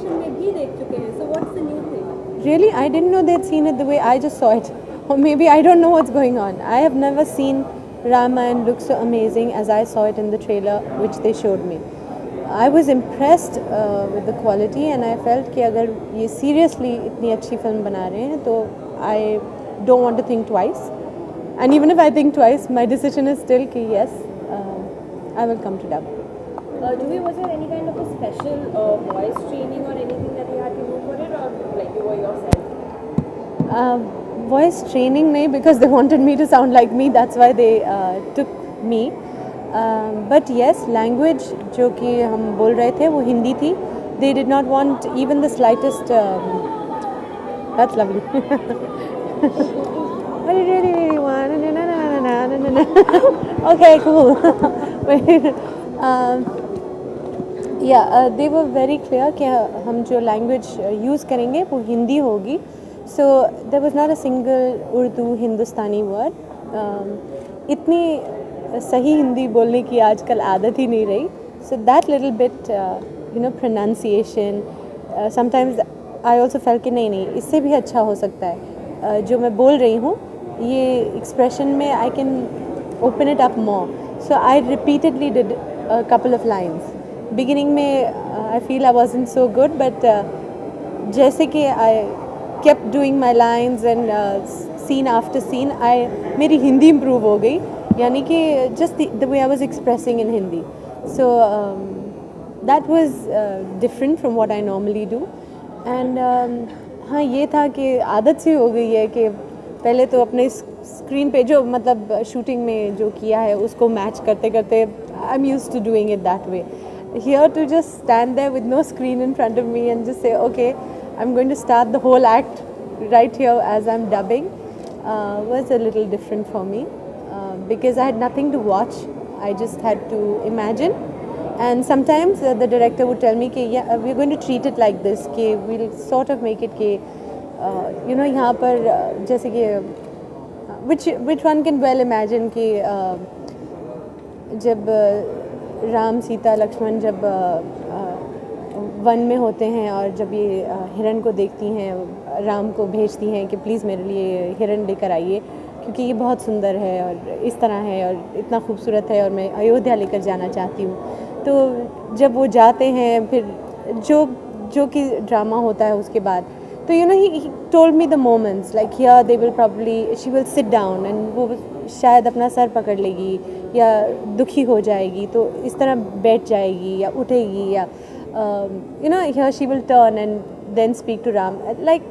Animation में भी देख चुके हैं, so what's the new thing? Really, I didn't know they'd seen it the way I just saw it. Or maybe I don't know what's going on. I have never seen Ramayan look so amazing as I saw it in the trailer which they showed me. I was impressed with the quality and I felt कि अगर ये seriously इतनी अच्छी film बना रहे हैं तो I don't want to think twice. And even if I think twice, my decision is still कि yes, I will come to dub. Juhi, was there any kind of a special voice training or anything that you had to do for it, or like you were yourself? Voice training नहीं, because they wanted me to sound like me, that's why they took me. But yes, language जो कि हम बोल रहे थे वो हिंदी थी. They did not want even the slightest. That's lovely. What do you really want? Okay, cool. Yeah, they were very clear कि हम जो language use करेंगे वो हिंदी होगी. So there was not a single Urdu Hindustani word. इतनी सही हिंदी बोलने की आजकल आदत ही नहीं रही. So that little bit, pronunciation. Sometimes I also felt कि नहीं इससे भी अच्छा हो सकता है. जो मैं बोल रही हूँ ये expression में I can open it up more. So I repeatedly did a couple of lines. Beginning में I feel I wasn't so good, but जैसे कि I kept doing my lines and scene after scene, मेरी Hindi improve हो गई. यानी कि just the way I was expressing in Hindi. So that was different from what I normally do. And हाँ ये था कि आदत सी हो गई है कि पहले तो अपने स्क्रीन पे जो मतलब शूटिंग में जो किया है उसको मैच करते करते I'm used to doing it that way. Here to just stand there with no screen in front of me and just say okay, I'm going to start the whole act right here as I'm dubbing was a little different for me because I had nothing to watch. I just had to imagine. And sometimes the director would tell me कि yeah, we're going to treat it like this कि we'll sort of make it कि यहाँ पर जैसे कि which one can well imagine कि जब राम सीता लक्ष्मण जब वन में होते हैं और जब ये हिरण को देखती हैं, राम को भेजती हैं कि प्लीज़ मेरे लिए हिरण लेकर आइए क्योंकि ये बहुत सुंदर है और इस तरह है और इतना खूबसूरत है और मैं अयोध्या लेकर जाना चाहती हूँ. तो जब वो जाते हैं फिर जो कि ड्रामा होता है उसके बाद तो he told me the moments like here they will probably she will sit down and वो शायद अपना सर पकड़ लेगी या दुखी हो जाएगी तो इस तरह बैठ जाएगी या उठेगी या here she will turn and then speak to Ram, like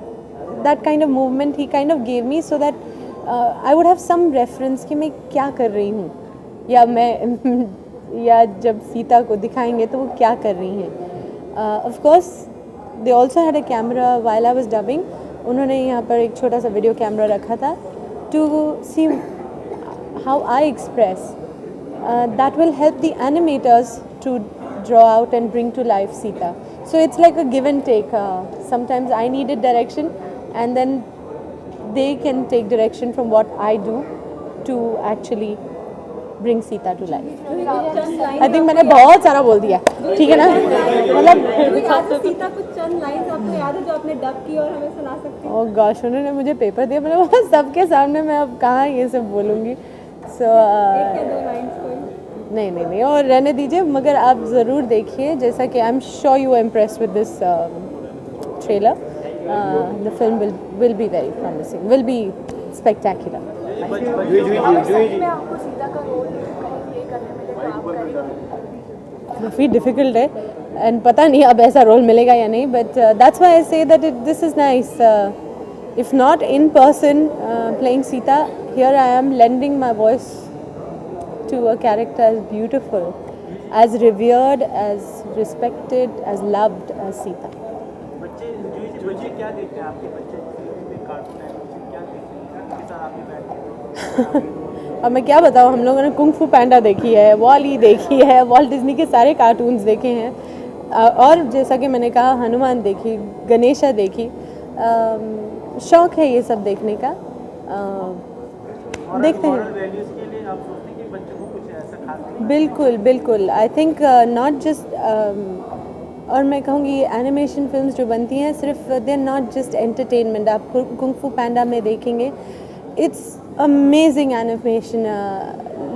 that kind of movement he kind of gave me so that I would have some reference कि मैं क्या कर रही हूँ या मैं या जब सीता को दिखाएंगे तो वो क्या कर रही हैं. Of course they also had a camera while I was dubbing. उन्होंने यहाँ पर एक छोटा सा वीडियो कैमरा रखा था to see how I express. That will help the animators to draw out and bring to life Sita. So it's like a give and take. Sometimes I needed direction and then they can take direction from what I do to actually bring Sita to life. I think मैंने बहुत सारा बोल दिया, ठीक है ना? मतलब सीता कुछ चंद लाइंस आपको याद है जो आपने डब की और हमें सुना सकते हैं? Oh gosh, उन्होंने मुझे पेपर दिया, मतलब सबके सामने मैं अब कहाँ ये सब बोलूँगी. So एक या दो लाइंस कोई? नहीं और रहने दीजिए, मगर आप ज़रूर देखिए जैसा कि I'm sure you are impressed with this trailer. The film will be very promising, will be spectacular. काफ़ी डिफ़िकल्ट है एंड पता नहीं अब ऐसा रोल मिलेगा या नहीं, but that's why I say that this is nice. If not in person playing Sita, here I am lending my voice to a character as beautiful, as revered, as respected, as loved as Sita. बच्चे क्या देखते हैं आपके बच्चे? Cartoon है, क्या देखते हैं? अब मैं क्या बताऊँ, हम लोगों ने कुंग फू पैंडा देखी है, वॉली देखी है, वॉल्ट डिज्नी के सारे कार्टून्स देखे हैं और जैसा कि मैंने कहा हनुमान देखी, गणेशा देखी. शौक़ है ये सब देखने का. देखते हैं. बिल्कुल. आई थिंक नॉट जस्ट और मैं कहूँगी एनिमेशन फिल्म्स जो बनती हैं सिर्फ they are not just entertainment. आप कुंग फू पैंडा में देखेंगे, it's amazing animation,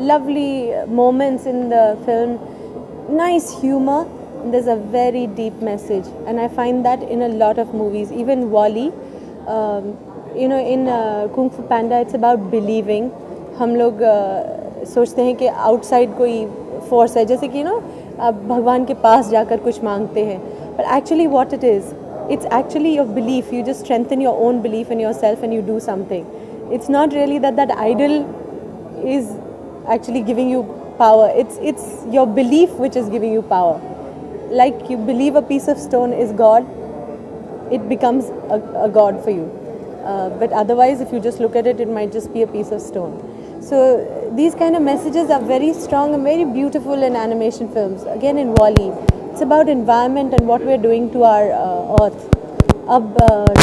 lovely moments in the film, nice humor, and there's a very deep message, and I find that in a lot of movies, even Wall-E. In Kung Fu Panda it's about believing. हम लोग सोचते हैं कि outside कोई force है, जैसे कि आप भगवान के पास जाकर कुछ मांगते हैं, but actually what it is, it's actually your belief. You just strengthen your own belief in yourself and you do something. It's not really that idol is actually giving you power. It's your belief which is giving you power. Like you believe a piece of stone is God, it becomes a god for you. But otherwise, if you just look at it, it might just be a piece of stone. So these kind of messages are very strong and very beautiful in animation films. Again, in Wall-E, it's about environment and what we're doing to our earth. अब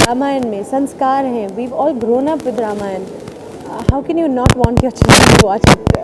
रामायण में संस्कार हैं. We've all grown up with Ramayan. How can you not want your children to watch it?